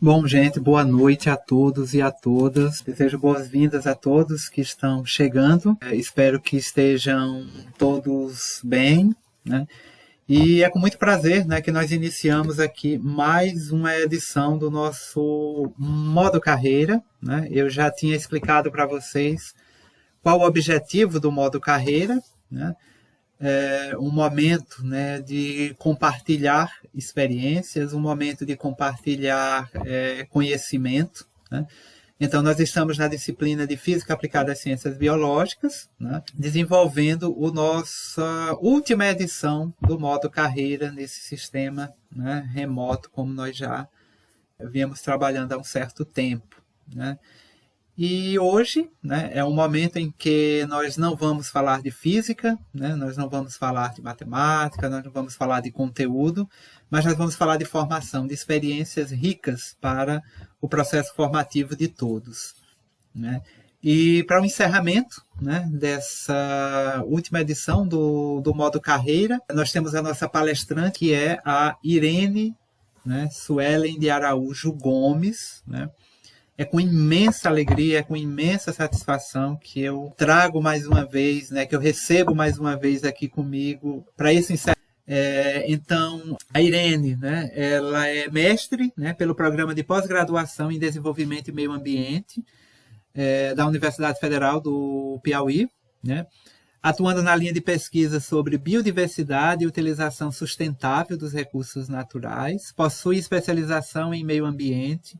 Bom, gente, boa noite a todos e a todas. Desejo boas-vindas a todos que estão chegando. Espero que estejam todos bem, né? E é com muito prazer, né, que nós iniciamos aqui mais uma edição do nosso Modo Carreira, né? Eu já tinha explicado para vocês qual o objetivo do Modo Carreira, né? Um momento, né, de compartilhar experiências, um momento de compartilhar conhecimento, né? Então, nós estamos na disciplina de Física Aplicada às Ciências Biológicas, né, desenvolvendo a nossa última edição do Modo Carreira nesse sistema, né, remoto, como nós já viemos trabalhando há um certo tempo, né? E hoje, né, é um momento em que nós não vamos falar de física, né, nós não vamos falar de matemática, nós não vamos falar de conteúdo, mas nós vamos falar de formação, de experiências ricas para o processo formativo de todos, né? E para o encerramento, né, dessa última edição do Modo Carreira, nós temos a nossa palestrante, que é a Irene, né, Suelen de Araújo Gomes, né? É com imensa alegria, é com imensa satisfação que eu trago mais uma vez, né, que eu recebo mais uma vez aqui comigo para esse encerramento. Então, a Irene, né, ela é mestre, né, pelo Programa de Pós-Graduação em Desenvolvimento e Meio Ambiente da Universidade Federal do Piauí, né, atuando na linha de pesquisa sobre biodiversidade e utilização sustentável dos recursos naturais. Possui especialização em meio ambiente,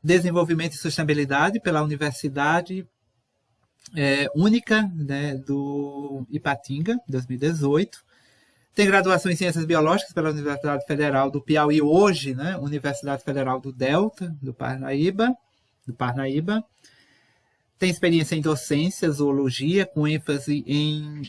desenvolvimento e sustentabilidade pela Universidade Única, né, do Ipatinga, 2018. Tem graduação em Ciências Biológicas pela Universidade Federal do Piauí, hoje, né, Universidade Federal do Delta, do Parnaíba. Tem experiência em docência, zoologia, com ênfase em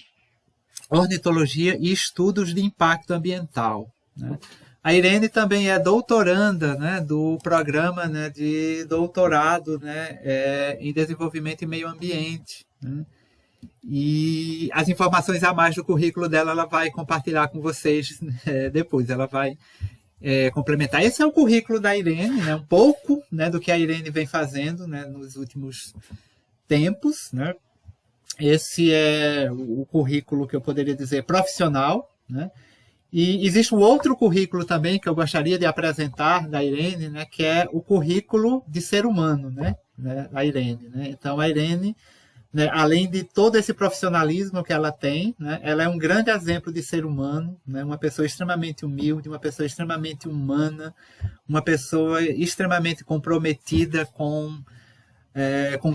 ornitologia e estudos de impacto ambiental, né? A Irene também é doutoranda, né, do programa, né, de doutorado, né, em desenvolvimento e meio ambiente, né? E as informações a mais do currículo dela ela vai compartilhar com vocês depois, ela vai complementar. Esse é o currículo da Irene, né, um pouco, né, do que a Irene vem fazendo, né, nos últimos tempos, né? Esse é o currículo que eu poderia dizer profissional, né? E existe um outro currículo também que eu gostaria de apresentar da Irene, né, que é o currículo de ser humano, né, a Irene, né? Então, a Irene, né, além de todo esse profissionalismo que ela tem, né, ela é um grande exemplo de ser humano, né, uma pessoa extremamente humilde, uma pessoa extremamente humana, uma pessoa extremamente comprometida com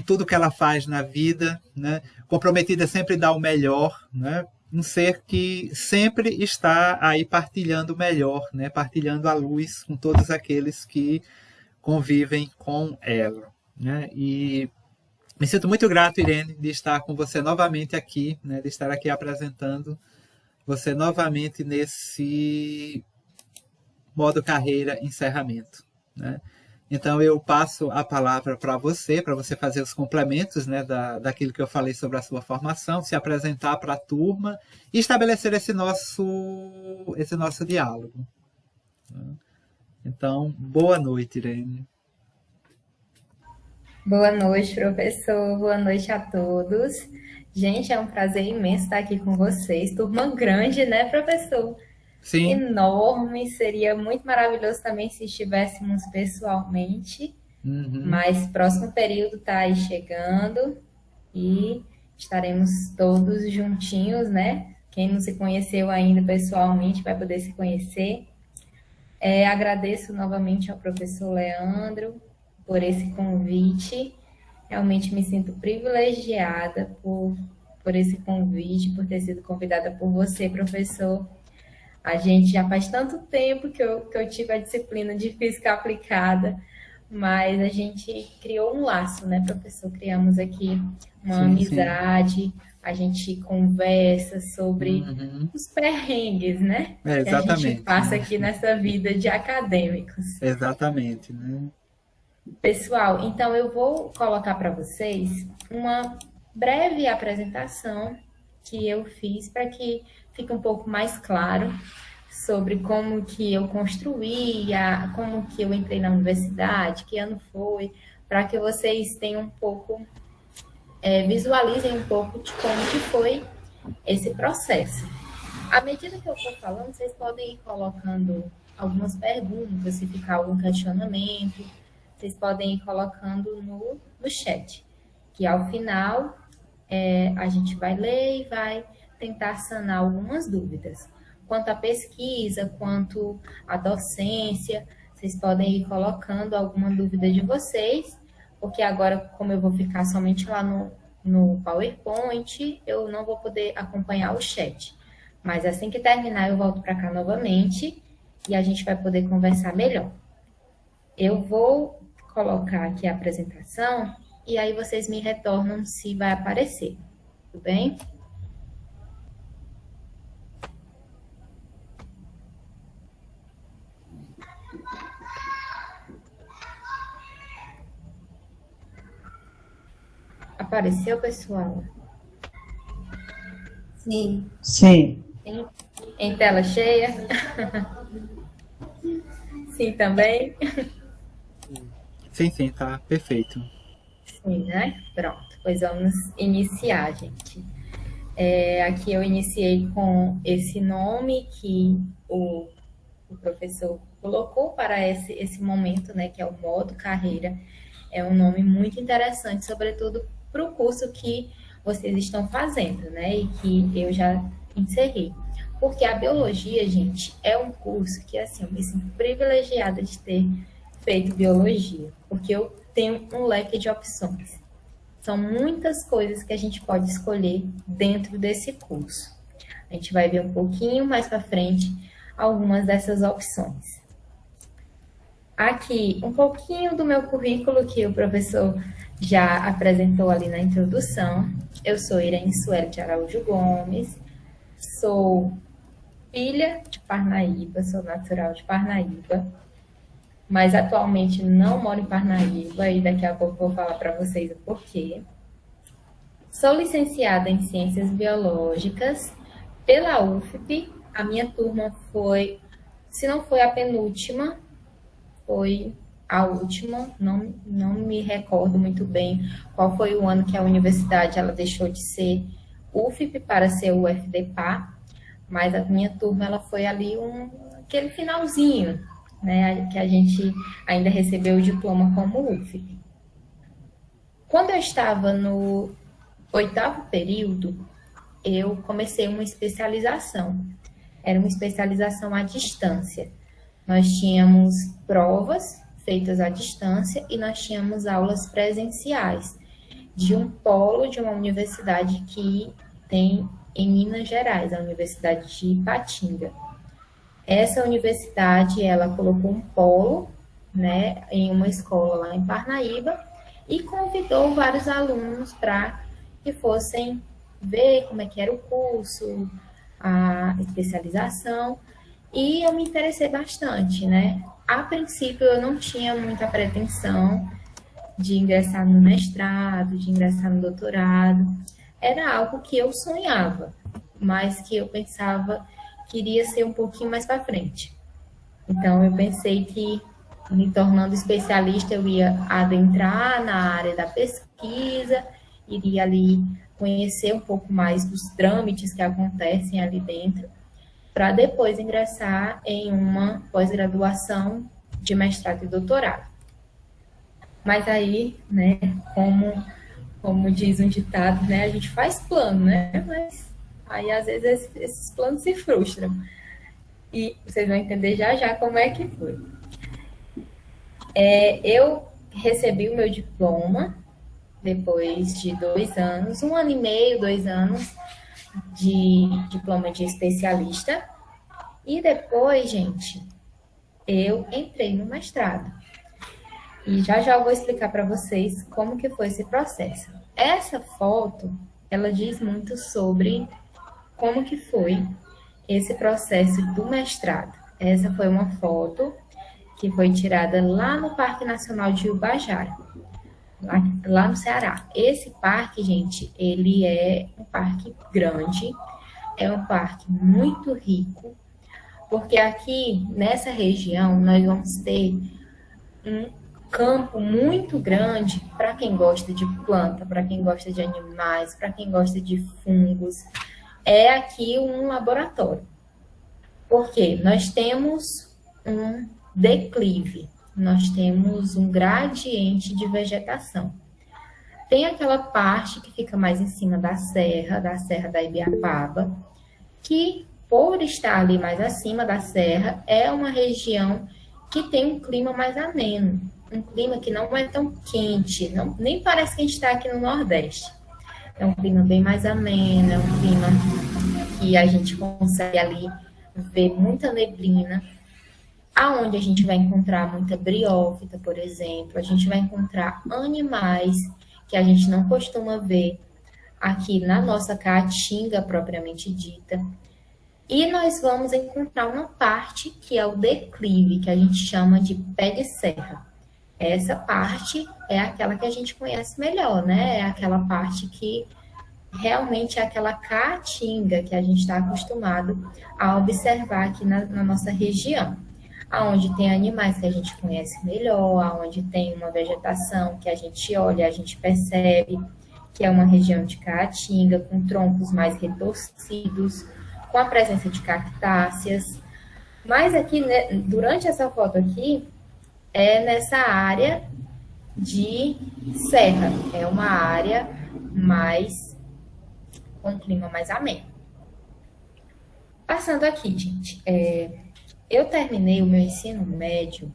tudo que ela faz na vida, né, comprometida sempre a dar o melhor, né? Um ser que sempre está aí partilhando o melhor, né? Partilhando a luz com todos aqueles que convivem com ela, né? E me sinto muito grato, Irene, de estar com você novamente aqui, né? De estar aqui apresentando você novamente nesse Modo Carreira encerramento, né? Então, eu passo a palavra para você fazer os complementos, né, daquilo que eu falei sobre a sua formação, se apresentar para a turma e estabelecer esse nosso diálogo. Então, boa noite, Irene. Boa noite, professor. Boa noite a todos. Gente, é um prazer imenso estar aqui com vocês. Turma grande, né, professor? Sim. Enorme, seria muito maravilhoso também se estivéssemos pessoalmente, mas próximo período está aí chegando e estaremos todos juntinhos, né? Quem não se conheceu ainda pessoalmente vai poder se conhecer. Agradeço novamente ao professor Leandro por esse convite, realmente me sinto privilegiada por esse convite, por ter sido convidada por você, professor. A gente já faz tanto tempo que eu tive a disciplina de Física Aplicada, mas a gente criou um laço, né, professor? Criamos aqui uma amizade, a gente conversa sobre os perrengues, né? Que a gente passa aqui nessa vida de acadêmicos. Exatamente, né? Pessoal, então eu vou colocar para vocês uma breve apresentação que eu fiz para que fique um pouco mais claro sobre como que eu construí, como que eu entrei na universidade, que ano foi, para que vocês tenham um pouco, visualizem um pouco de como que foi esse processo. À medida que eu for falando, vocês podem ir colocando algumas perguntas, se ficar algum questionamento, vocês podem ir colocando no chat, que ao final a gente vai ler e vai tentar sanar algumas dúvidas. Quanto à pesquisa, quanto à docência, vocês podem ir colocando alguma dúvida de vocês, porque agora, como eu vou ficar somente lá no PowerPoint, eu não vou poder acompanhar o chat. Mas assim que terminar, eu volto para cá novamente e a gente vai poder conversar melhor. Eu vou colocar aqui a apresentação e aí vocês me retornam se vai aparecer. Tudo bem? Apareceu, pessoal? Sim. Sim. Em tela cheia? Sim, também? Sim, tá perfeito. Sim, né? Pronto, pois vamos iniciar, gente. Aqui eu iniciei com esse nome que o professor colocou para esse momento, né? Que é o modo carreira. É um nome muito interessante, sobretudo para o curso que vocês estão fazendo, né? E que eu já encerrei. Porque a biologia, gente, é um curso que, assim, eu me sinto privilegiada de ter feito biologia, porque eu tenho um leque de opções. São muitas coisas que a gente pode escolher dentro desse curso. A gente vai ver um pouquinho mais para frente algumas dessas opções. Aqui, um pouquinho do meu currículo que o professor já apresentou ali na introdução. Eu sou Irene Sueli de Araújo Gomes, sou filha de Parnaíba, sou natural de Parnaíba, mas atualmente não moro em Parnaíba e daqui a pouco vou falar para vocês o porquê. Sou licenciada em Ciências Biológicas pela UFP. A minha turma foi, se não foi a penúltima, foi a última. Não me recordo muito bem qual foi o ano que a universidade ela deixou de ser UFP para ser UFDPA. Mas a minha turma, ela foi ali aquele finalzinho, né, que a gente ainda recebeu o diploma como UFP. Quando eu estava no 8º período, eu comecei uma especialização. Era uma especialização à distância. Nós tínhamos provas feitas à distância e nós tínhamos aulas presenciais de um polo de uma universidade que tem em Minas Gerais, a Universidade de Ipatinga. Essa universidade, ela colocou um polo, né, em uma escola lá em Parnaíba e convidou vários alunos para que fossem ver como é que era o curso, a especialização, e eu me interessei bastante, né? A princípio, eu não tinha muita pretensão de ingressar no mestrado, de ingressar no doutorado. Era algo que eu sonhava, mas que eu pensava que iria ser um pouquinho mais para frente. Então, eu pensei que, me tornando especialista, eu ia adentrar na área da pesquisa, iria ali conhecer um pouco mais dos trâmites que acontecem ali dentro, para depois ingressar em uma pós-graduação de mestrado e doutorado. Mas aí, né, como diz um ditado, né, a gente faz plano, né, mas aí às vezes esses planos se frustram. E vocês vão entender já já como é que foi. Eu recebi o meu diploma depois de 2 anos, 1 ano e meio, 2 anos de diploma de especialista. E depois, gente, eu entrei no mestrado. E já já eu vou explicar para vocês como que foi esse processo. Essa foto, ela diz muito sobre como que foi esse processo do mestrado. Essa foi uma foto que foi tirada lá no Parque Nacional de Ubajara, lá no Ceará. Esse parque, gente, ele é um parque grande, é um parque muito rico, Porque aqui, nessa região, nós vamos ter um campo muito grande para quem gosta de planta, para quem gosta de animais, para quem gosta de fungos. É aqui um laboratório. Porque nós temos um declive, nós temos um gradiente de vegetação. Tem aquela parte que fica mais em cima da Serra da Ibiapaba, que por estar ali mais acima da serra, é uma região que tem um clima mais ameno, um clima que não é tão quente, não, nem parece que a gente está aqui no Nordeste. É um clima bem mais ameno, é um clima que a gente consegue ali ver muita neblina, aonde a gente vai encontrar muita briófita, por exemplo, a gente vai encontrar animais que a gente não costuma ver aqui na nossa caatinga propriamente dita. E nós vamos encontrar uma parte que é o declive, que a gente chama de pé de serra. Essa parte é aquela que a gente conhece melhor, né? É aquela parte que realmente é aquela caatinga que a gente está acostumado a observar aqui na nossa região. Aonde tem animais que a gente conhece melhor, aonde tem uma vegetação que a gente olha, a gente percebe que é uma região de caatinga, com troncos mais retorcidos, com a presença de cactáceas. Mas aqui, né, durante essa foto aqui, é nessa área de serra. É uma área mais com um clima mais ameno. Passando aqui, gente, eu terminei o meu ensino médio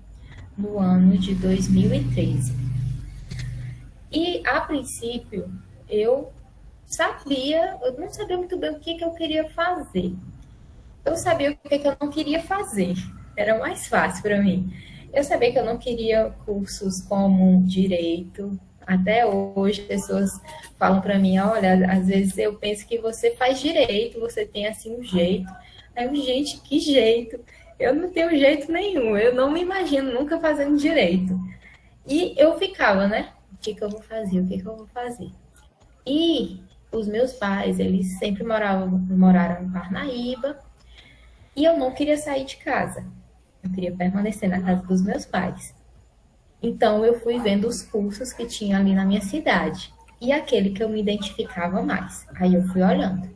no ano de 2013. E, a princípio, eu não sabia muito bem o que eu queria fazer. Eu sabia o que eu não queria fazer. Era mais fácil para mim. Eu sabia que eu não queria cursos como direito. Até hoje, pessoas falam para mim, olha, às vezes eu penso que você faz direito, você tem assim um jeito. Aí eu, gente, que jeito? Eu não tenho jeito nenhum. Eu não me imagino nunca fazendo direito. E eu ficava, né? O que eu vou fazer? O que eu vou fazer? E os meus pais, eles sempre moraram em Parnaíba, e eu não queria sair de casa. Eu queria permanecer na casa dos meus pais. Então, eu fui vendo os cursos que tinha ali na minha cidade, e aquele que eu me identificava mais. Aí eu fui olhando,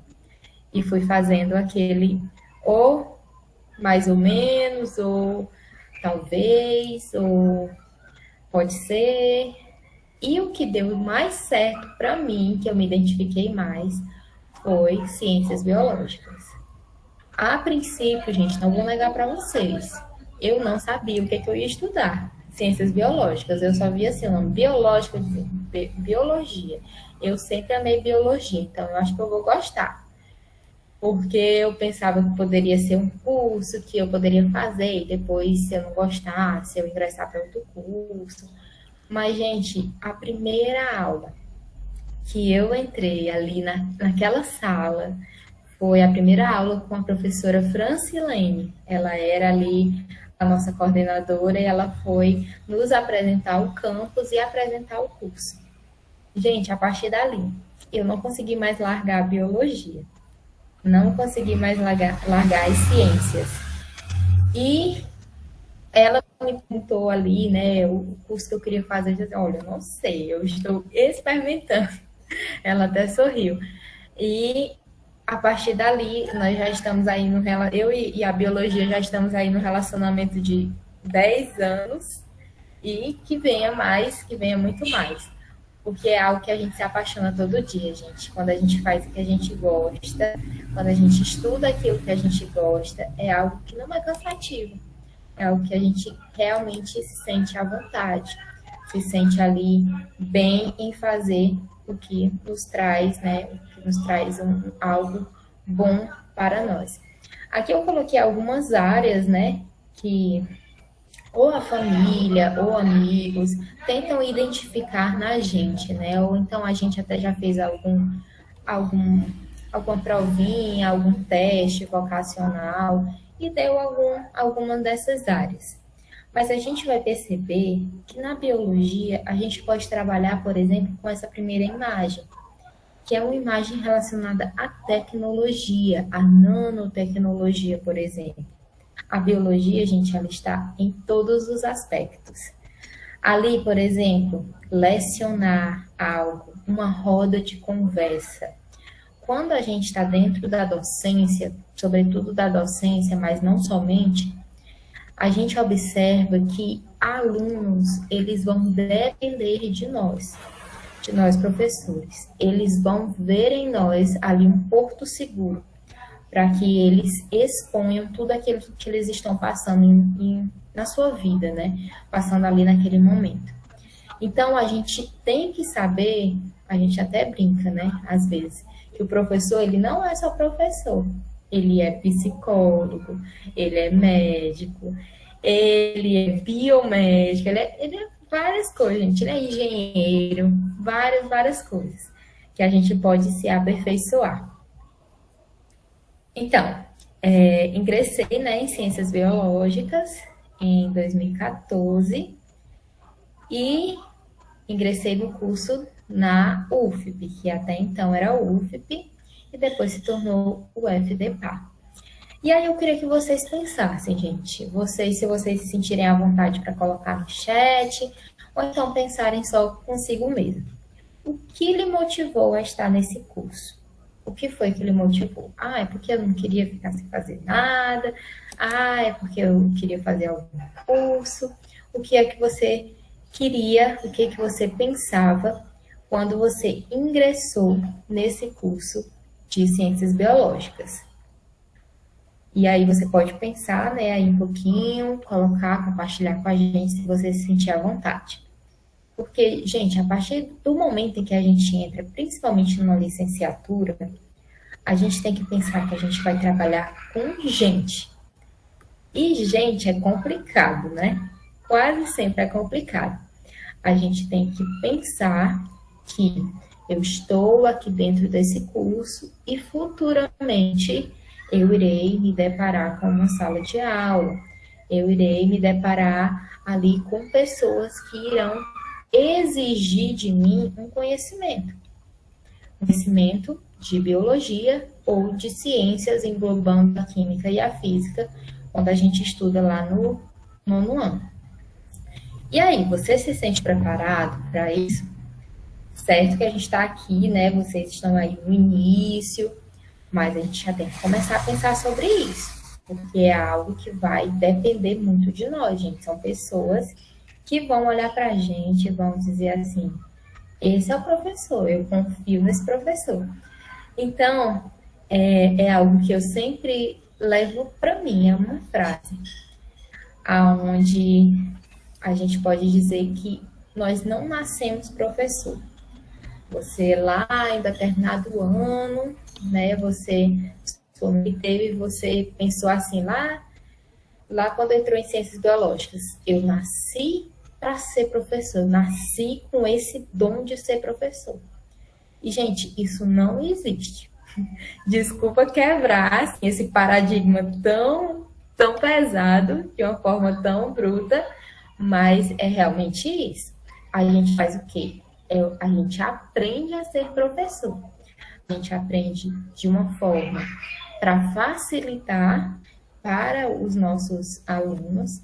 e fui fazendo aquele, ou mais ou menos, ou talvez, ou pode ser. E o que deu mais certo para mim, que eu me identifiquei mais, foi ciências biológicas. A princípio, gente, não vou negar para vocês, eu não sabia o que eu ia estudar. Ciências biológicas, eu só via assim, o nome biológico, biologia. Eu sempre amei biologia, então eu acho que eu vou gostar. Porque eu pensava que poderia ser um curso que eu poderia fazer, e depois, se eu não gostasse, eu ingressar para outro curso. Mas, gente, a primeira aula que eu entrei ali naquela sala foi a primeira aula com a professora Francilene. Ela era ali a nossa coordenadora e ela foi nos apresentar o campus e apresentar o curso. Gente, a partir dali, eu não consegui mais largar a biologia. Não consegui mais largar as ciências. E ela me perguntou ali, né, o curso que eu queria fazer. Eu disse, olha, não sei, eu estou experimentando. Ela até sorriu. E a partir dali, nós já estamos aí eu e a biologia já estamos aí no relacionamento de 10 anos e que venha mais, que venha muito mais. Porque é algo que a gente se apaixona todo dia, gente. Quando a gente faz o que a gente gosta, quando a gente estuda aquilo que a gente gosta, é algo que não é cansativo. É algo que a gente realmente se sente à vontade, se sente ali bem em fazer o que nos traz, né? O que nos traz algo bom para nós. Aqui eu coloquei algumas áreas, né? Que ou a família ou amigos tentam identificar na gente, né? Ou então a gente até já fez alguma provinha, algum teste vocacional e deu alguma dessas áreas. Mas a gente vai perceber que na biologia a gente pode trabalhar, por exemplo, com essa primeira imagem, que é uma imagem relacionada à tecnologia, à nanotecnologia, por exemplo. a biologia, gente, ela está em todos os aspectos. Ali, por exemplo, lecionar algo, uma roda de conversa. Quando a gente está dentro da docência, sobretudo da docência, mas não somente, a gente observa que alunos, eles vão depender de nós professores. Eles vão ver em nós ali um porto seguro, para que eles exponham tudo aquilo que eles estão passando na sua vida, né? Passando ali naquele momento. Então, a gente tem que saber, a gente até brinca, né? Às vezes, que o professor, ele não é só professor. Ele é psicólogo, ele é médico, ele é biomédico, ele é várias coisas, gente. Ele é engenheiro, várias coisas que a gente pode se aperfeiçoar. Então, ingressei, né, em Ciências Biológicas em 2014 e ingressei no curso na UFP, que até então era UFP e depois se tornou o FDPA. E aí eu queria que vocês pensassem, gente, se vocês se sentirem à vontade para colocar no chat, ou então pensarem só consigo mesmo. O que lhe motivou a estar nesse curso? O que foi que lhe motivou? É porque eu não queria ficar sem fazer nada. É porque eu queria fazer algum curso. O que é que você queria, o que é que você pensava quando você ingressou nesse curso de Ciências Biológicas? E aí você pode pensar, né, aí um pouquinho, colocar, compartilhar com a gente se você se sentir à vontade. Porque, gente, a partir do momento em que a gente entra, principalmente numa licenciatura, a gente tem que pensar que a gente vai trabalhar com gente. E gente é complicado, né? Quase sempre é complicado. A gente tem que pensar que eu estou aqui dentro desse curso e futuramente eu irei me deparar com uma sala de aula, eu irei me deparar ali com pessoas que irão exigir de mim um conhecimento de biologia ou de ciências englobando a química e a física, quando a gente estuda lá no 9º ano. E aí, você se sente preparado para isso? Certo que a gente está aqui, né? Vocês estão aí no início, mas a gente já tem que começar a pensar sobre isso, porque é algo que vai depender muito de nós, gente. São pessoas que vão olhar para a gente e vão dizer assim, esse é o professor, eu confio nesse professor. Então, é algo que eu sempre levo para mim, é uma frase, onde a gente pode dizer que nós não nascemos professor. Você lá em determinado ano, né, você pensou assim, lá quando entrou em Ciências Biológicas, eu nasci para ser professor, nasci com esse dom de ser professor. E, gente, isso não existe. Desculpa quebrar assim, esse paradigma tão pesado, de uma forma tão bruta, mas é realmente isso. A gente faz o quê? A gente aprende a ser professor. A gente aprende de uma forma para facilitar para os nossos alunos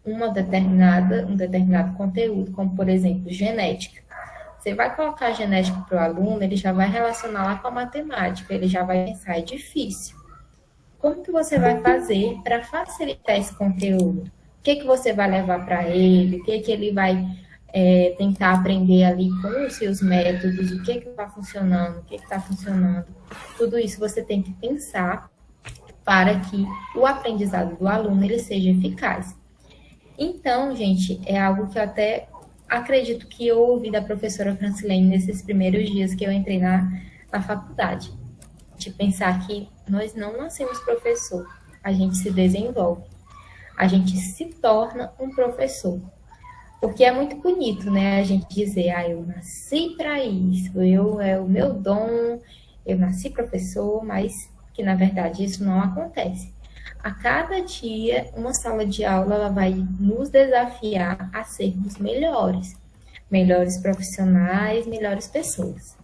um determinado conteúdo, como, por exemplo, genética. Você vai colocar genética para o aluno, ele já vai relacionar lá com a matemática, ele já vai pensar, é difícil. Como que você vai fazer para facilitar esse conteúdo? O que você vai levar para ele? O que ele vai tentar aprender ali com os seus métodos? O que está funcionando? O que está funcionando? Tudo isso você tem que pensar para que o aprendizado do aluno ele seja eficaz. Então, gente, é algo que eu até acredito que eu ouvi da professora Francilene nesses primeiros dias que eu entrei na faculdade. De pensar que nós não nascemos professor, a gente se desenvolve. A gente se torna um professor. Porque é muito bonito, né? A gente dizer, eu nasci para isso, é o meu dom, eu nasci professor, mas que na verdade isso não acontece. A cada dia, uma sala de aula ela vai nos desafiar a sermos melhores profissionais, melhores pessoas.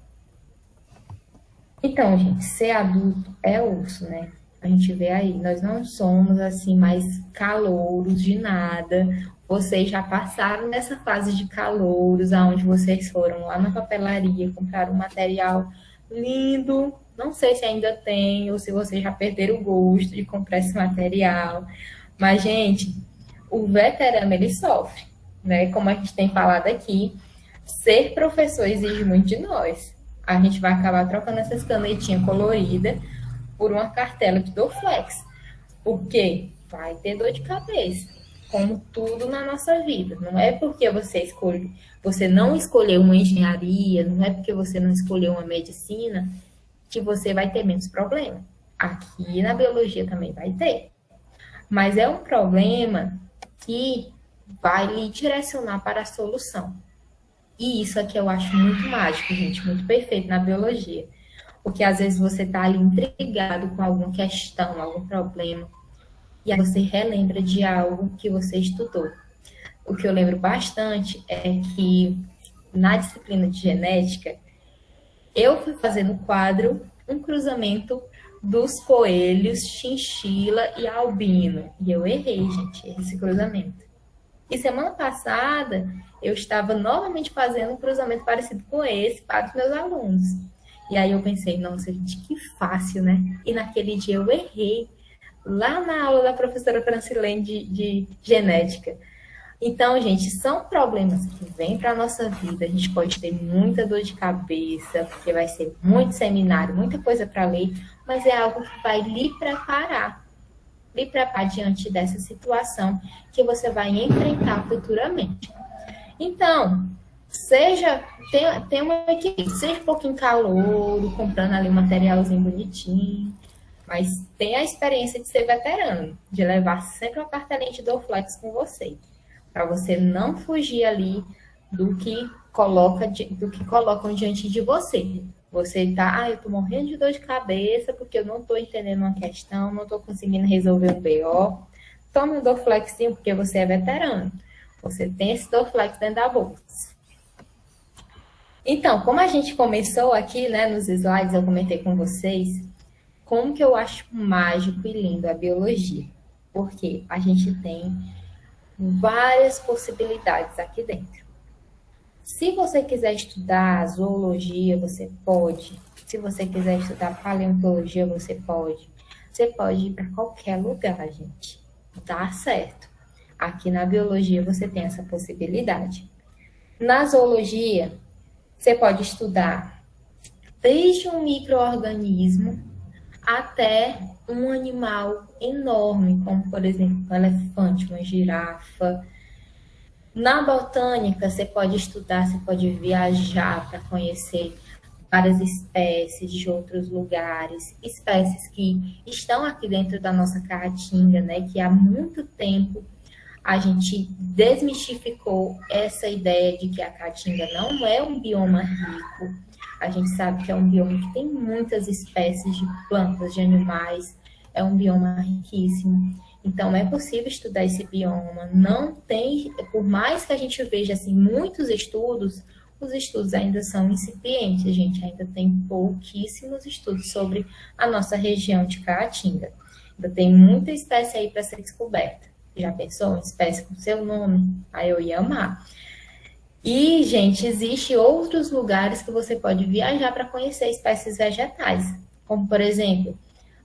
Então, gente, ser adulto é osso, né? A gente vê aí, nós não somos assim mais calouros de nada. Vocês já passaram nessa fase de calouros, aonde vocês foram lá na papelaria, compraram um material lindo. Não sei se ainda tem ou se vocês já perderam o gosto de comprar esse material. Mas, gente, o veterano ele sofre, né? Como a gente tem falado aqui, ser professor exige muito de nós. A gente vai acabar trocando essas canetinhas coloridas por uma cartela de Dorflex. Por quê? Vai ter dor de cabeça, como tudo na nossa vida. Não é porque você não escolheu uma engenharia, não é porque você não escolheu uma medicina, que você vai ter menos problema. Aqui na biologia também vai ter. Mas é um problema que vai lhe direcionar para a solução. E isso aqui eu acho muito mágico, gente, muito perfeito na biologia. Porque às vezes você está ali intrigado com alguma questão, algum problema, e aí você relembra de algo que você estudou. O que eu lembro bastante é que na disciplina de genética, eu fui fazer no quadro um cruzamento dos coelhos, chinchila e albino. E eu errei, gente, esse cruzamento. E semana passada, eu estava novamente fazendo um cruzamento parecido com esse para os meus alunos. E aí eu pensei, nossa, gente, que fácil, né? E naquele dia eu errei, lá na aula da professora Francilene de genética. Então, gente, são problemas que vêm para a nossa vida. A gente pode ter muita dor de cabeça, porque vai ser muito seminário, muita coisa para ler, mas é algo que vai lhe preparar diante dessa situação que você vai enfrentar futuramente. Então, tenha uma equipe, seja um pouquinho calouro, comprando ali um materialzinho bonitinho, mas tenha a experiência de ser veterano, de levar sempre uma cartelinha de Dorflex com você, para você não fugir ali do que colocam diante de você. Você tá, eu tô morrendo de dor de cabeça porque eu não tô entendendo uma questão, não tô conseguindo resolver um BO. Tome um Dorflexinho porque você é veterano. Você tem esse Dorflex dentro da bolsa. Então, como a gente começou aqui, né, nos slides, eu comentei com vocês, como que eu acho mágico e lindo a biologia. Porque a gente tem várias possibilidades aqui dentro. Se você quiser estudar zoologia, você pode. Se você quiser estudar paleontologia, você pode. Você pode ir para qualquer lugar, gente. Dá certo. Aqui na biologia você tem essa possibilidade. Na zoologia, você pode estudar desde um micro-organismo até um animal enorme, como, por exemplo, um elefante, uma girafa. Na botânica, você pode estudar, você pode viajar para conhecer várias espécies de outros lugares, espécies que estão aqui dentro da nossa caatinga, né? Que há muito tempo a gente desmistificou essa ideia de que a caatinga não é um bioma rico. A gente sabe que é um bioma que tem muitas espécies de plantas, de animais, é um bioma riquíssimo. Então, é possível estudar esse bioma. Não tem, por mais que a gente veja assim, muitos estudos, os estudos ainda são incipientes. A gente ainda tem pouquíssimos estudos sobre a nossa região de Caatinga. Ainda tem muita espécie aí para ser descoberta. Já pensou? Uma espécie com seu nome? Aí eu ia amar. E, gente, existem outros lugares que você pode viajar para conhecer espécies vegetais. Como, por exemplo,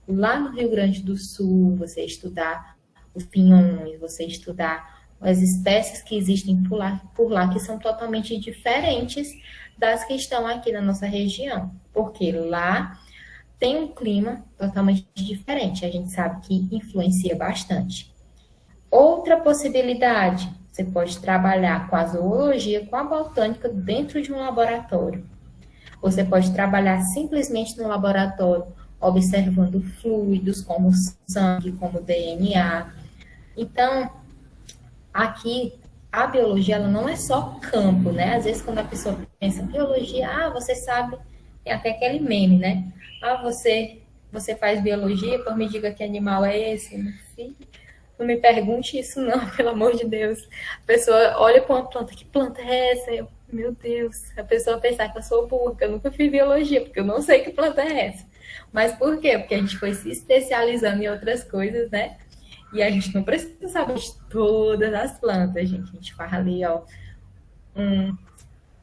lá no Rio Grande do Sul, você estudar os pinhões, você estudar as espécies que existem por lá, que são totalmente diferentes das que estão aqui na nossa região. Porque lá tem um clima totalmente diferente. A gente sabe que influencia bastante. Outra possibilidade, você pode trabalhar com a zoologia, com a botânica dentro de um laboratório. Você pode trabalhar simplesmente no laboratório, observando fluidos como sangue, como DNA. Então, aqui, a biologia ela não é só campo, né? Às vezes, quando a pessoa pensa em biologia, você sabe, tem até aquele meme, né? Você faz biologia, por me diga que animal é esse, meu filho. Não me pergunte isso não, pelo amor de Deus. A pessoa olha para uma planta, que planta é essa? Meu Deus, a pessoa pensar que eu sou burra, que eu nunca fiz biologia, porque eu não sei que planta é essa. Mas por quê? Porque a gente foi se especializando em outras coisas, né? E a gente não precisa saber de todas as plantas, gente. A gente faz ali, ó,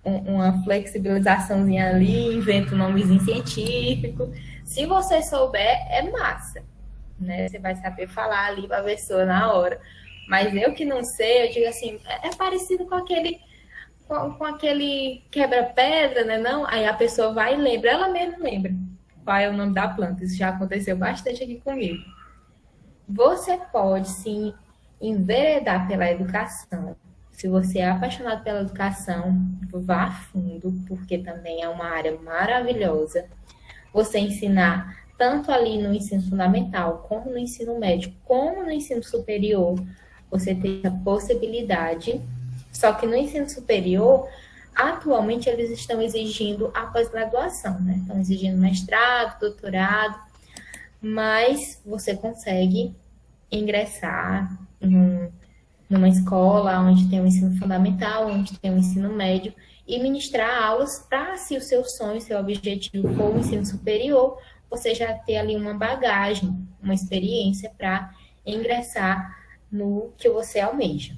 uma flexibilizaçãozinha ali, inventa um nomezinho científico. Se você souber, é massa, né? Você vai saber falar ali para a pessoa na hora. Mas eu que não sei, eu digo assim, é parecido com aquele quebra-pedra, né? Não? Aí a pessoa vai e lembra, ela mesma lembra qual é o nome da planta. Isso já aconteceu bastante aqui comigo. Você pode, sim, enveredar pela educação. Se você é apaixonado pela educação, vá a fundo, porque também é uma área maravilhosa. Você ensinar tanto ali no ensino fundamental, como no ensino médio, como no ensino superior, você tem a possibilidade. Só que no ensino superior, atualmente eles estão exigindo a pós-graduação, né? Estão exigindo mestrado, doutorado, mas você consegue ingressar numa escola onde tem o ensino fundamental, onde tem o ensino médio, e ministrar aulas para, se o seu sonho, seu objetivo for o ensino superior, você já ter ali uma bagagem, uma experiência para ingressar no que você almeja.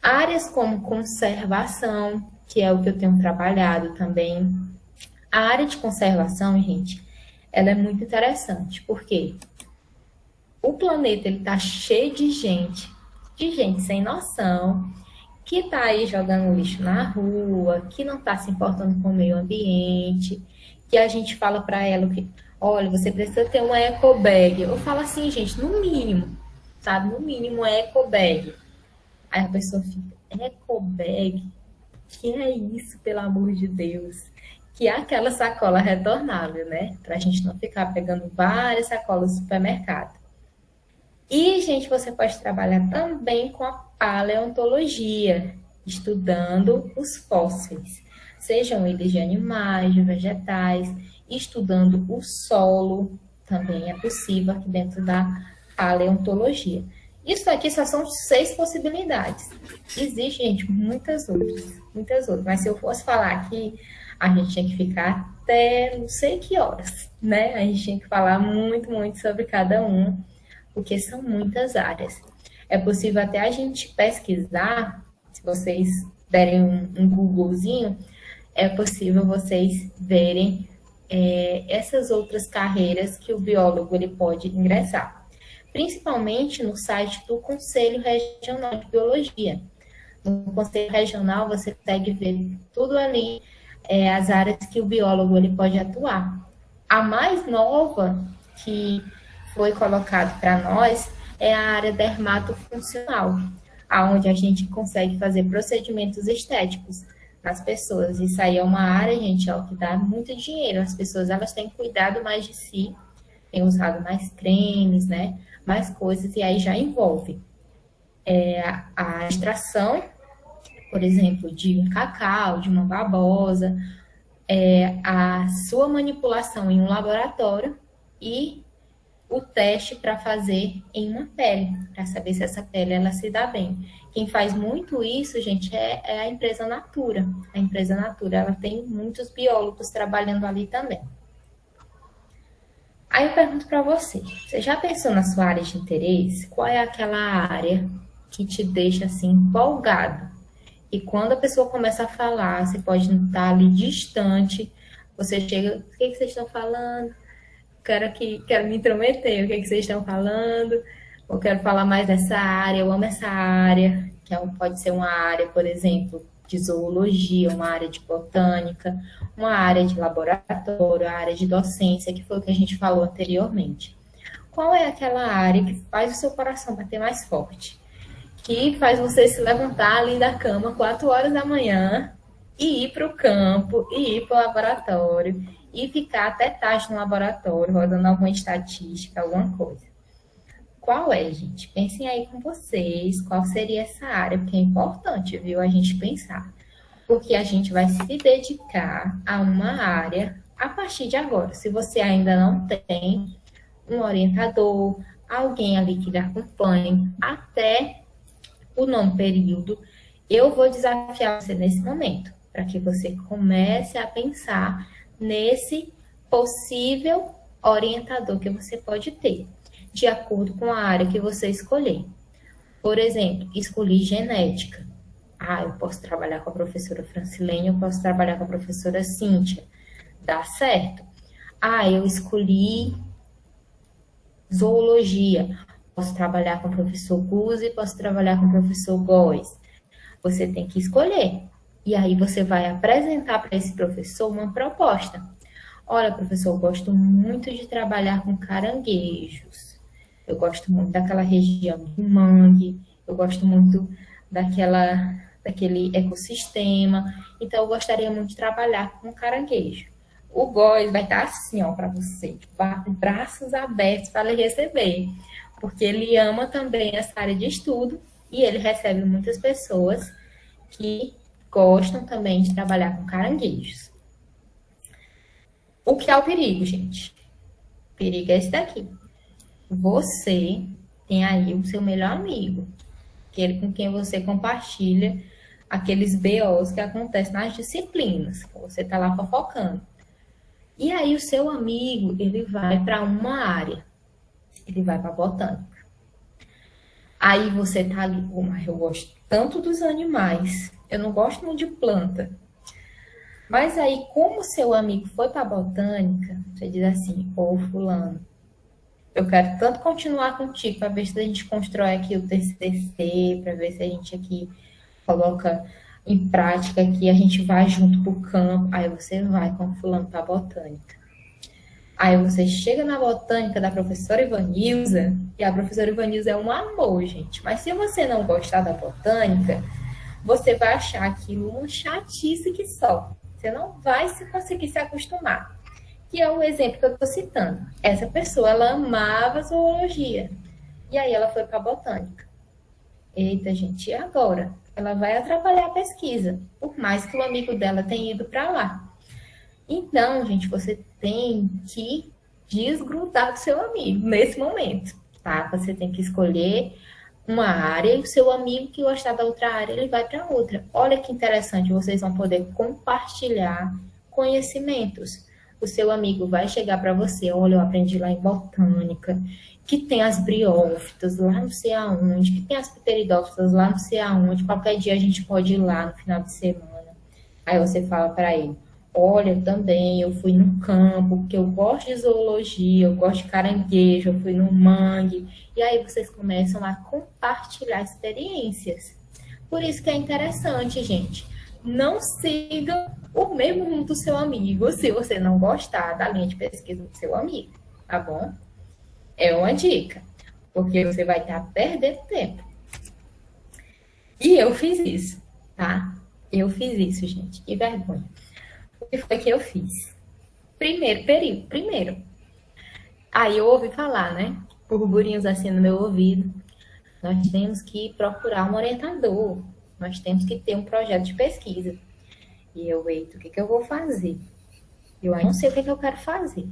Áreas como conservação, que é o que eu tenho trabalhado também. A área de conservação, gente, ela é muito interessante, porque o planeta ele tá cheio de gente sem noção, que tá aí jogando lixo na rua, que não tá se importando com o meio ambiente, que a gente fala para ela que, olha, você precisa ter uma eco bag. Eu falo assim, gente, no mínimo, sabe? No mínimo, eco bag. Aí a pessoa fica, eco bag? Que é isso, pelo amor de Deus? Que é aquela sacola retornável, né? Pra gente não ficar pegando várias sacolas no supermercado. E, gente, você pode trabalhar também com a paleontologia, estudando os fósseis, sejam eles de animais, de vegetais, estudando o solo, também é possível aqui dentro da paleontologia. Isso aqui só são 6 possibilidades. Existem, gente, muitas outras, mas se eu fosse falar aqui, a gente tinha que ficar até não sei que horas, né? A gente tinha que falar muito, muito sobre cada um, porque são muitas áreas. É possível até a gente pesquisar, se vocês derem um Googlezinho, é possível vocês verem essas outras carreiras que o biólogo ele pode ingressar. Principalmente no site do Conselho Regional de Biologia. No Conselho Regional você consegue ver tudo ali, as áreas que o biólogo ele pode atuar. A mais nova que foi colocado para nós é a área dermatofuncional, onde a gente consegue fazer procedimentos estéticos nas pessoas. Isso aí é uma área, gente, ó, que dá muito dinheiro. As pessoas elas têm cuidado mais de si, têm usado mais cremes, né? Mais coisas, e aí já envolve a extração, por exemplo, de um cacau, de uma babosa, a sua manipulação em um laboratório e o teste para fazer em uma pele, para saber se essa pele ela se dá bem. Quem faz muito isso, gente, é a empresa Natura. A empresa Natura, ela tem muitos biólogos trabalhando ali também. Aí eu pergunto para você já pensou na sua área de interesse? Qual é aquela área que te deixa assim empolgado? E quando a pessoa começa a falar, você pode estar ali distante, você chega, o que vocês estão falando? Quero me intrometer, o que vocês estão falando? Eu quero falar mais dessa área, eu amo essa área, que pode ser uma área, por exemplo, de zoologia, uma área de botânica, uma área de laboratório, a área de docência, que foi o que a gente falou anteriormente. Qual é aquela área que faz o seu coração bater mais forte? Que faz você se levantar ali da cama 4 horas da manhã e ir para o campo, e ir para o laboratório, e ficar até tarde no laboratório, rodando alguma estatística, alguma coisa. Qual é, gente? Pensem aí com vocês, qual seria essa área, porque é importante, viu, a gente pensar. Porque a gente vai se dedicar a uma área a partir de agora. Se você ainda não tem um orientador, alguém ali que lhe acompanhe até o nono período, eu vou desafiar você nesse momento, para que você comece a pensar nesse possível orientador que você pode ter, de acordo com a área que você escolher. Por exemplo, escolhi genética. Eu posso trabalhar com a professora Francilene, eu posso trabalhar com a professora Cíntia. Dá certo. Eu escolhi zoologia. Posso trabalhar com o professor Guzzi, posso trabalhar com o professor Góes. Você tem que escolher. E aí você vai apresentar para esse professor uma proposta. Olha, professor, eu gosto muito de trabalhar com caranguejos. Eu gosto muito daquela região do mangue. Eu gosto muito daquele ecossistema. Então, eu gostaria muito de trabalhar com caranguejo. O Góes vai estar assim, para você, com braços abertos para lhe receber. Porque ele ama também essa área de estudo e ele recebe muitas pessoas que gostam também de trabalhar com caranguejos. O que é o perigo, gente? O perigo é esse daqui. Você tem aí o seu melhor amigo, aquele com quem você compartilha aqueles BOs que acontecem nas disciplinas. Você está lá fofocando. E aí o seu amigo, ele vai para uma área. Ele vai para botânica. Aí você tá ali, mas eu gosto tanto dos animais, eu não gosto muito de planta. Mas aí, como seu amigo foi para botânica, você diz assim, fulano, eu quero tanto continuar contigo para ver se a gente constrói aqui o TCC, para ver se a gente aqui coloca em prática aqui, a gente vai junto pro campo. Aí você vai com o fulano para botânica. Aí você chega na botânica da professora Ivanilza, e a professora Ivanilza é um amor, gente. Mas se você não gostar da botânica, você vai achar aquilo uma chatice que só. Você não vai conseguir se acostumar. Que é o exemplo que eu estou citando. Essa pessoa, ela amava zoologia. E aí ela foi para a botânica. Eita, gente, e agora? Ela vai atrapalhar a pesquisa, por mais que o amigo dela tenha ido para lá. Então, gente, você tem que desgrudar do seu amigo nesse momento, tá? Você tem que escolher uma área e o seu amigo que gostar da outra área, ele vai para outra. Olha que interessante, vocês vão poder compartilhar conhecimentos. O seu amigo vai chegar para você, olha, eu aprendi lá em botânica, que tem as briófitas lá não sei aonde, que tem as pteridófitas lá não sei aonde, qualquer dia a gente pode ir lá no final de semana. Aí você fala para ele, olha, também eu fui no campo, porque eu gosto de zoologia, eu gosto de caranguejo, eu fui no mangue. E aí vocês começam a compartilhar experiências. Por isso que é interessante, gente. Não siga o mesmo rumo do seu amigo se você não gostar da linha de pesquisa do seu amigo, tá bom? É uma dica, porque você vai estar perdendo tempo. E eu fiz isso, tá? Eu fiz isso, gente. Que vergonha. O que foi que eu fiz? Primeiro. Aí eu ouvi falar, né? Burburinhos assim no meu ouvido. Nós temos que procurar um orientador. Nós temos que ter um projeto de pesquisa. E eu, eita, o que eu vou fazer? Eu não sei o que eu quero fazer.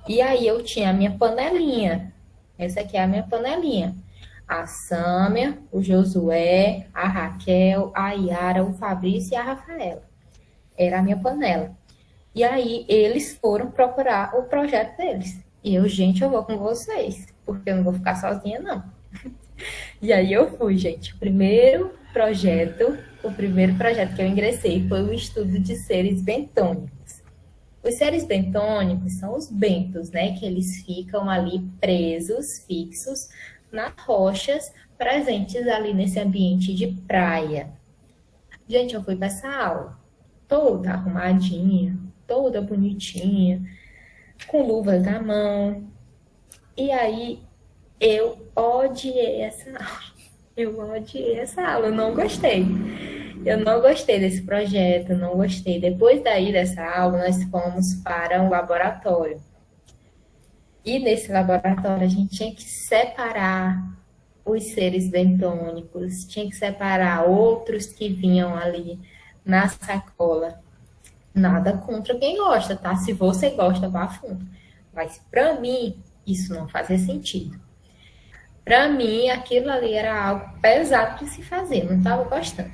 E aí eu tinha a minha panelinha. Essa aqui é a minha panelinha. A Sâmia, o Josué, a Raquel, a Yara, o Fabrício e a Rafaela. Era a minha panela. E aí eles foram procurar o projeto deles. E eu, gente, eu vou com vocês, porque eu não vou ficar sozinha, não. E aí eu fui, gente. O primeiro projeto que eu ingressei foi o estudo de seres bentônicos. Os seres bentônicos são os bentos, né? Que eles ficam ali presos, fixos, nas rochas presentes ali nesse ambiente de praia. Gente, eu fui para essa aula toda arrumadinha, toda bonitinha, com luvas na mão. E aí eu odiei essa aula. Eu não gostei. Eu não gostei desse projeto, não gostei. Depois daí dessa aula, nós fomos para um laboratório. E nesse laboratório a gente tinha que separar os seres bentônicos, tinha que separar outros que vinham ali na sacola. Nada contra quem gosta, tá? Se você gosta, vá a fundo. Mas para mim, isso não fazia sentido. Para mim, aquilo ali era algo pesado de se fazer. Não estava gostando.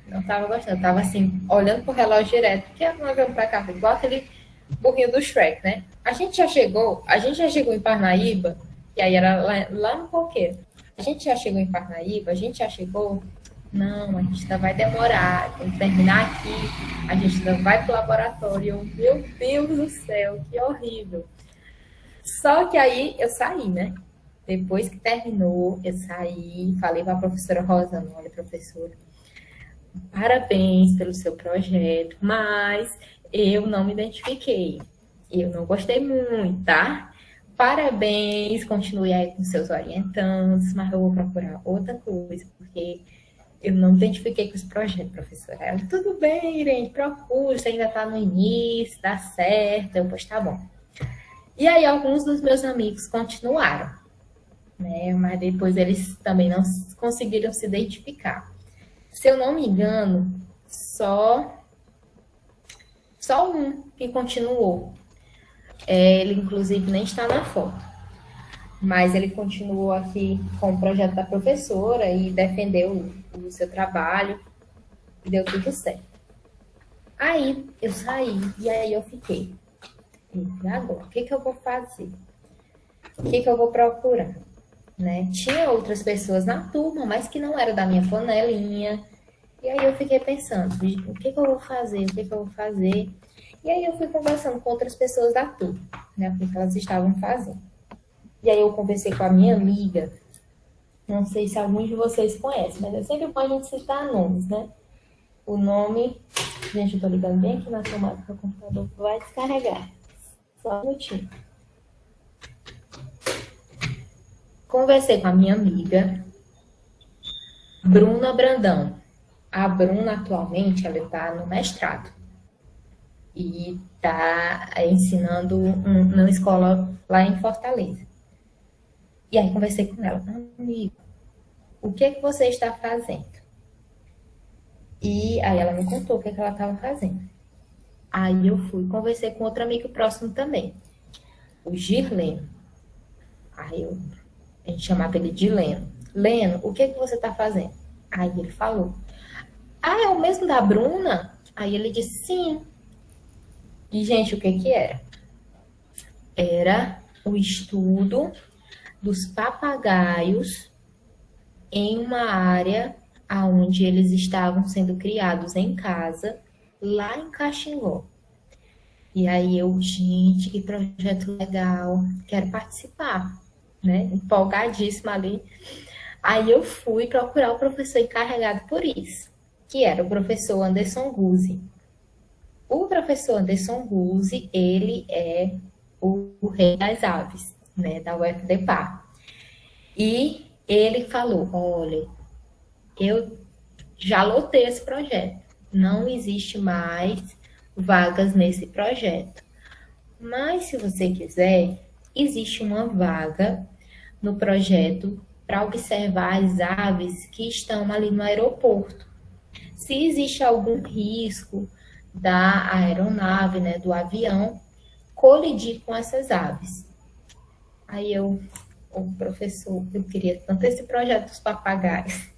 Eu estava assim, olhando pro relógio direto, porque nós vamos para cá, igual aquele burrinho do Shrek, né? A gente já chegou em Parnaíba, e aí era lá no Coqueiro. A gente já chegou em Parnaíba, a gente já chegou. Não, a gente ainda vai demorar, tem que terminar aqui, a gente ainda vai pro laboratório. Meu Deus do céu, que horrível. Só que aí eu saí, né? Depois que terminou, eu saí, falei para a professora Rosana, olha, professora, parabéns pelo seu projeto, mas eu não me identifiquei. Eu não gostei muito, tá? Parabéns, continue aí com seus orientantes, mas eu vou procurar outra coisa, porque eu não me identifiquei com esse projeto, professora. Ela, tudo bem, Irene, procure, você ainda está no início, dá certo. Eu, pois tá bom. E aí alguns dos meus amigos continuaram, né? Mas depois eles também não conseguiram se identificar. Se eu não me engano, só um que continuou. Ele, inclusive, nem está na foto. Mas ele continuou aqui com o projeto da professora e defendeu o seu trabalho. E deu tudo certo. Aí eu saí e aí eu fiquei. E agora, o que eu vou fazer? O que eu vou procurar? Né? Tinha outras pessoas na turma, mas que não eram da minha panelinha. E aí eu fiquei pensando, o que eu vou fazer? O que eu vou fazer? E aí eu fui conversando com outras pessoas da turma, né? O que elas estavam fazendo. E aí eu conversei com a minha amiga, não sei se alguns de vocês conhecem, mas é sempre bom a gente citar nomes, né? O nome... Gente, eu tô ligando bem aqui na tomada, porque o computador vai descarregar. Só um minutinho. Conversei com a minha amiga, Bruna Brandão. A Bruna, atualmente, ela está no mestrado. E está ensinando numa escola lá em Fortaleza. E aí conversei com ela. Amiga, o que você está fazendo? E aí ela me contou o que ela estava fazendo. Aí eu fui, conversei com outro amigo próximo também, o Girleno. Aí a gente chamava ele de Leno. Leno, o que você está fazendo? Aí ele falou, é o mesmo da Bruna? Aí ele disse, sim. E, gente, o que era? Era o estudo dos papagaios em uma área onde eles estavam sendo criados em casa, lá em Caxingó. E aí eu, gente, que projeto legal, quero participar, né? Empolgadíssima ali. Aí eu fui procurar o professor encarregado por isso, que era o professor Anderson Guzzi. O professor Anderson Guzzi, ele é o rei das aves, né, da UFDPAR. E ele falou, olha, eu já lotei esse projeto, não existe mais vagas nesse projeto. Mas, se você quiser, existe uma vaga no projeto para observar as aves que estão ali no aeroporto. Se existe algum risco da aeronave, né, do avião, colidir com essas aves. Aí o professor, eu queria tanto esse projeto dos papagaios.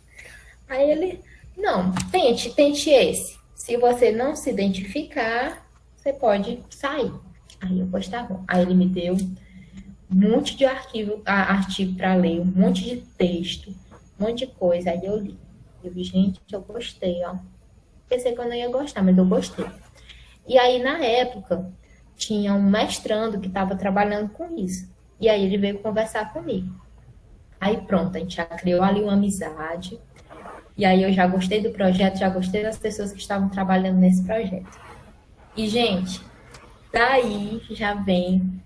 Aí ele, não, tente esse. Se você não se identificar, você pode sair. Aí eu, pois tá bom. Aí ele me deu um monte de artigo para ler, um monte de texto, um monte de coisa. Aí eu li. Eu vi, gente, eu gostei, ó. Pensei que eu não ia gostar, mas eu gostei. E aí, na época, tinha um mestrando que estava trabalhando com isso. E aí ele veio conversar comigo. Aí pronto, a gente já criou ali uma amizade. E aí eu já gostei do projeto, já gostei das pessoas que estavam trabalhando nesse projeto. E, gente, daí já vem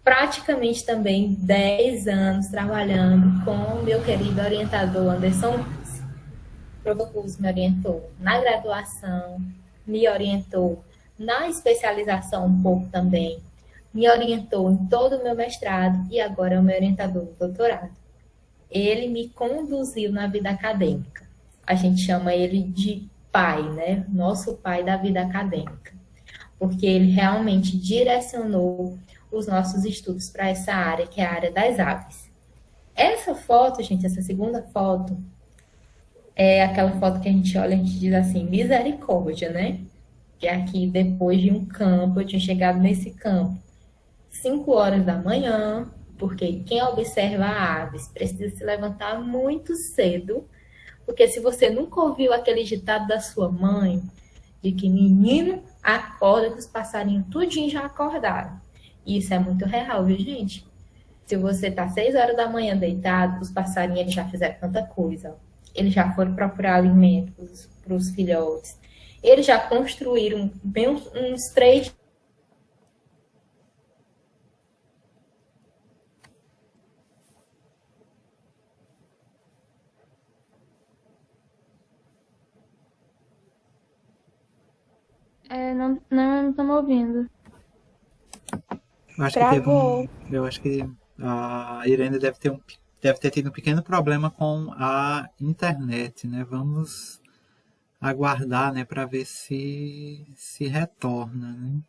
praticamente também 10 anos trabalhando com o meu querido orientador Anderson Guzzi. O professor Guzzi me orientou na graduação, me orientou na especialização um pouco também, me orientou em todo o meu mestrado e agora é o meu orientador do doutorado. Ele me conduziu na vida acadêmica. A gente chama ele de pai, né? Nosso pai da vida acadêmica. Porque ele realmente direcionou os nossos estudos para essa área, que é a área das aves. Essa foto, gente, essa segunda foto, é aquela foto que a gente olha e a gente diz assim, misericórdia, né? que aqui depois de um campo, eu tinha chegado nesse campo 5 horas da manhã, porque quem observa aves precisa se levantar muito cedo, porque se você nunca ouviu aquele ditado da sua mãe, de que menino acorda que os passarinhos tudinho já acordaram. E isso é muito real, viu, gente? Se você tá 6 horas da manhã deitado, os passarinhos eles já fizeram tanta coisa. Eles já foram procurar alimentos para os filhotes. Eles já construíram bem uns 3. Não estamos ouvindo. Eu acho que a Irene deve ter tido um pequeno problema com a internet, né? Vamos aguardar, né, para ver se retorna, né?